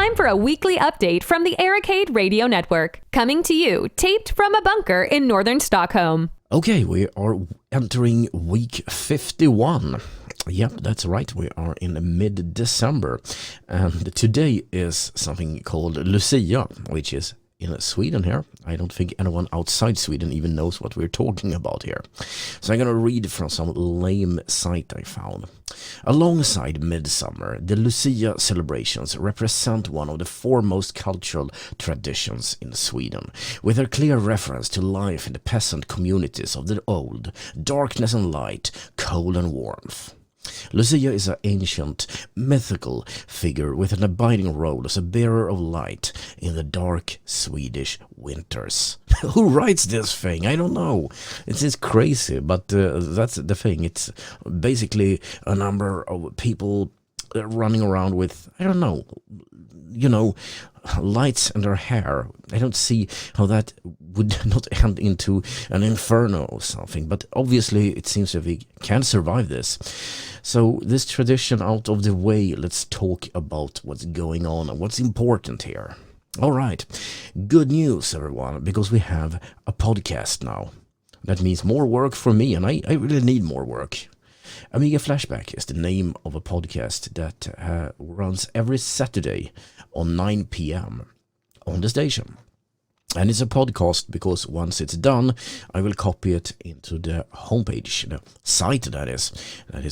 time for a weekly update from the Arcade Radio Network, coming to you taped from a bunker in northern Stockholm. Okay, we are entering week 51. Yep, that's right, we are in mid-December. And today is something called Lucia, which is in Sweden here. I don't think anyone outside Sweden even knows what we're talking about here. So I'm going to read from some lame site I found. Alongside midsummer, the Lucia celebrations represent one of the foremost cultural traditions in Sweden, with a clear reference to life in the peasant communities of the old, darkness and light, cold and warmth. Lucia is an ancient, mythical figure with an abiding role as a bearer of light in the dark Swedish winters. Who writes this thing? I don't know. It's crazy, but that's the thing. It's basically a number of people running around with, I don't know, lights in their hair. I don't see how that would not end into an inferno or something, but obviously it seems that we can survive this. So this tradition out of the way, let's talk about what's going on and what's important here. All right, good news everyone, because we have a podcast now. That means more work for me, and I really need more work. Amiga Flashback is the name of a podcast that runs every Saturday on 9 p.m. on the station. And it's a podcast because once it's done, I will copy it into the homepage, the site that is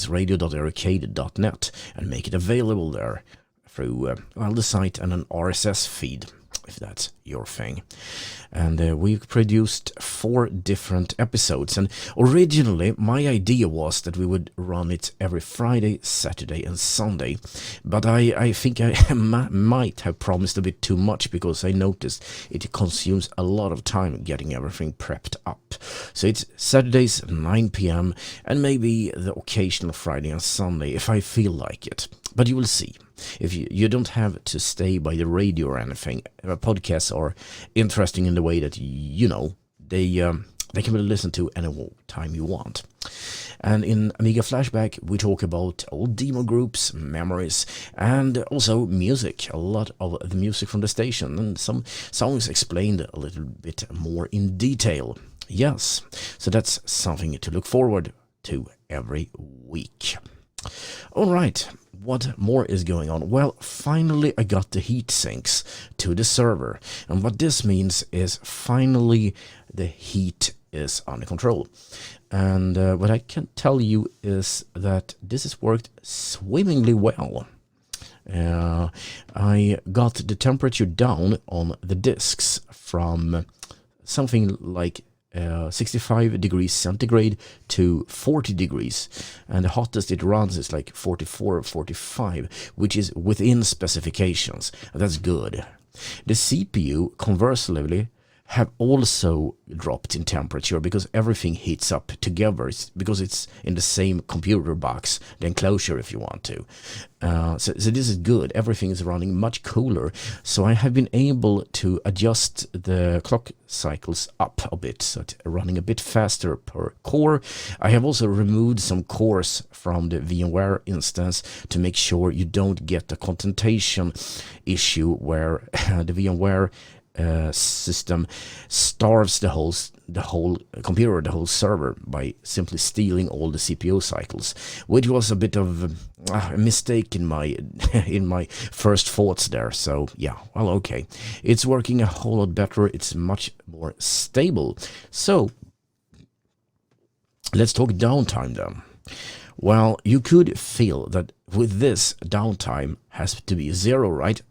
radio.arcade.net, and make it available there through the site and an RSS feed, if that's your thing. And we've produced 4 different episodes, and originally my idea was that we would run it every Friday, Saturday and Sunday, but I think I might have promised a bit too much, because I noticed it consumes a lot of time getting everything prepped up. So it's Saturdays 9 p.m. and maybe the occasional Friday and Sunday if I feel like it, but you will see. If you don't have to stay by the radio or anything. Podcasts are interesting in the way that, they can be listened to any time you want. And in Amiga Flashback, we talk about old demo groups, memories, and also music. A lot of the music from the station, and some songs explained a little bit more in detail. Yes, so that's something to look forward to every week. All right, what more is going on? Well, finally I got the Heatsinks to the server, and what this means is finally the heat is under control. And what I can tell you is that this has worked swimmingly well. I got the temperature down on the disks from something like 65 degrees centigrade to 40 degrees, and the hottest it runs is like 44 or 45, which is within specifications. That's good. The CPU conversely have also dropped in temperature because everything heats up together, because it's in the same computer box, the enclosure if you want to. So this is good. Everything is running much cooler. So I have been able to adjust the clock cycles up a bit, so it's running a bit faster per core. I have also removed some cores from the VMware instance to make sure you don't get a contentation issue where the VMware system starves the whole computer, the whole server, by simply stealing all the CPU cycles, which was a bit of a mistake in my first thoughts there. So yeah, well, okay, it's working a whole lot better. It's much more stable. So let's talk downtime then. Well, you could feel that with this, downtime has to be 0, right?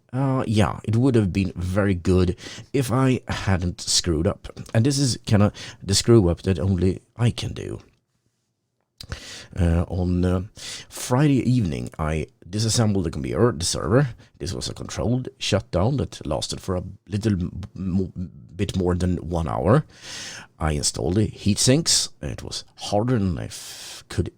Yeah, it would have been very good if I hadn't screwed up. And this is kind of the screw up that only I can do. On Friday evening, I disassembled the computer, the server. This was a controlled shutdown that lasted for a little bit more than 1 hour. I installed the Heatsinks. It was harder than I could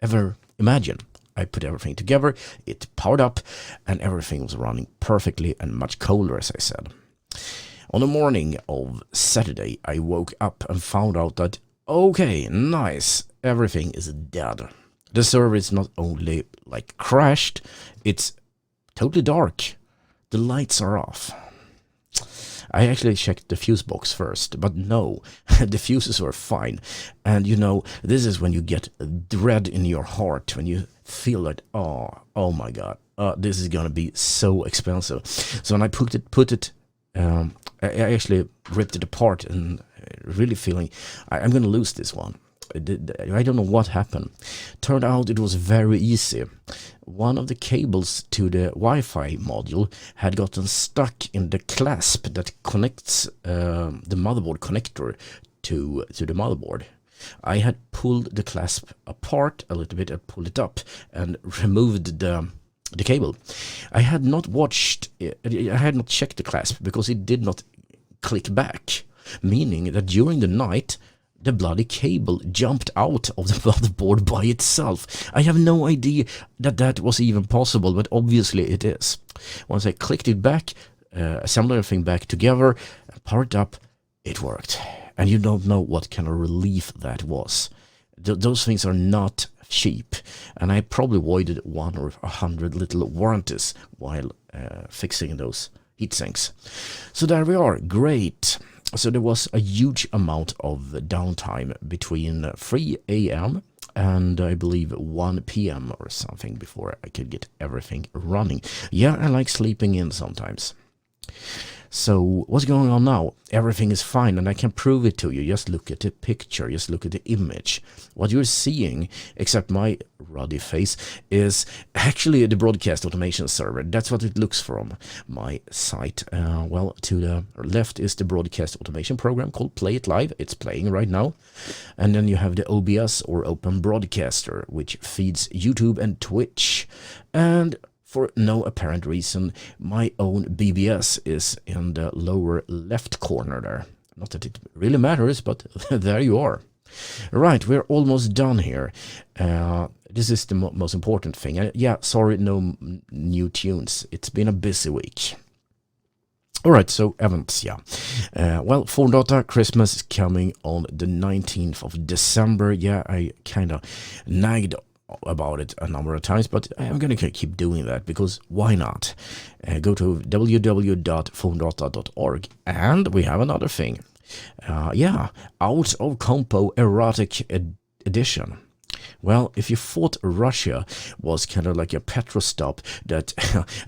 ever imagine. I put everything together, it powered up, and everything was running perfectly and much colder, as I said. On the morning of Saturday, I woke up and found out that, okay, nice, everything is dead. The server is not only like crashed, it's totally dark. the lights are off. I actually checked the fuse box first, but no, the fuses were fine. And you know, this is when you get dread in your heart, when you feel like, oh my god, this is gonna be so expensive. So when I put it, I actually ripped it apart and really feeling I'm gonna lose this one. I don't know what happened. Turned out it was very easy. One of the cables to the Wi-Fi module had gotten stuck in the clasp that connects the motherboard connector to the motherboard. I had pulled the clasp apart a little bit and pulled it up and removed the cable. I had not checked the clasp because it did not click back, meaning that during the night the bloody cable jumped out of the motherboard by itself. I have no idea that was even possible, but obviously it is. Once I clicked it back, assembled everything back together, powered up, it worked. And you don't know what kind of relief that was. Those things are not cheap, and I probably avoided 1 or 100 little warranties while fixing those heatsinks. So there we are, great. So there was a huge amount of downtime between 3 a.m. and I believe 1 p.m. or something before I could get everything running. Yeah, I like sleeping in sometimes. So what's going on now? Everything is fine, and I can prove it to you. Just look at the picture, just look at the image. What you're seeing, except my ruddy face, is actually the broadcast automation server. That's what it looks from my site. Well, to the left is the broadcast automation program called Play It Live. It's playing right now. And then you have the OBS or Open Broadcaster, which feeds YouTube and Twitch. And for no apparent reason, my own BBS is in the lower left corner there. Not that it really matters, but there you are. Right, we're almost done here. This is the most important thing. Yeah, sorry, no new tunes. It's been a busy week. Alright, so events, yeah. Well, Forndata Christmas is coming on the 19th of December. Yeah, I kind of nagged about it a number of times, but I'm going to keep doing that because why not? Go to www.forndata.org, and we have another thing. Yeah, Out of Compo Erotic edition. Well, if you thought Russia was kind of like a petrostop that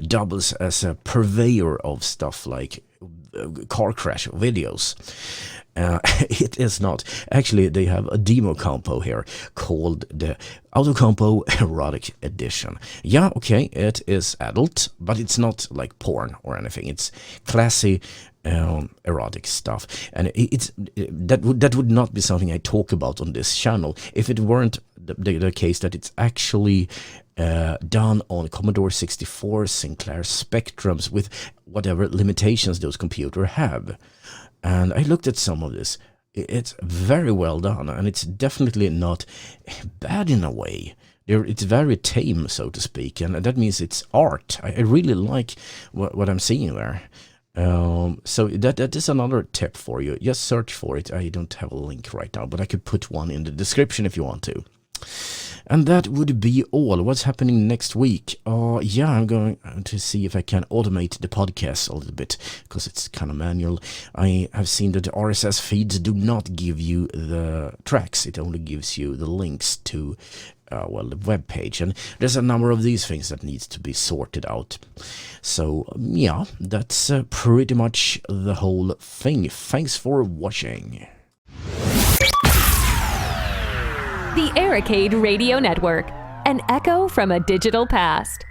doubles as a purveyor of stuff like car crash videos, it is not. Actually, they have a demo compo here called the Out of Compo Erotic Edition. Yeah, okay, it is adult, but it's not like porn or anything. It's classy erotic stuff, and that would not be something I talk about on this channel if it weren't the case that it's actually done on Commodore 64 Sinclair Spectrums with whatever limitations those computers have. And I looked at some of this. It's very well done, and it's definitely not bad in a way. It's very tame, so to speak, and that means it's art. I really like what I'm seeing there. So that is another tip for you. Just search for it. I don't have a link right now, but I could put one in the description if you want to. And that would be all. What's happening next week? Yeah, I'm going to see if I can automate the podcast a little bit, because it's kind of manual. I have seen that the RSS feeds do not give you the tracks. It only gives you the links to the web page. And there's a number of these things that needs to be sorted out. So, yeah, that's pretty much the whole thing. Thanks for watching. The Arcade Radio Network, an echo from a digital past.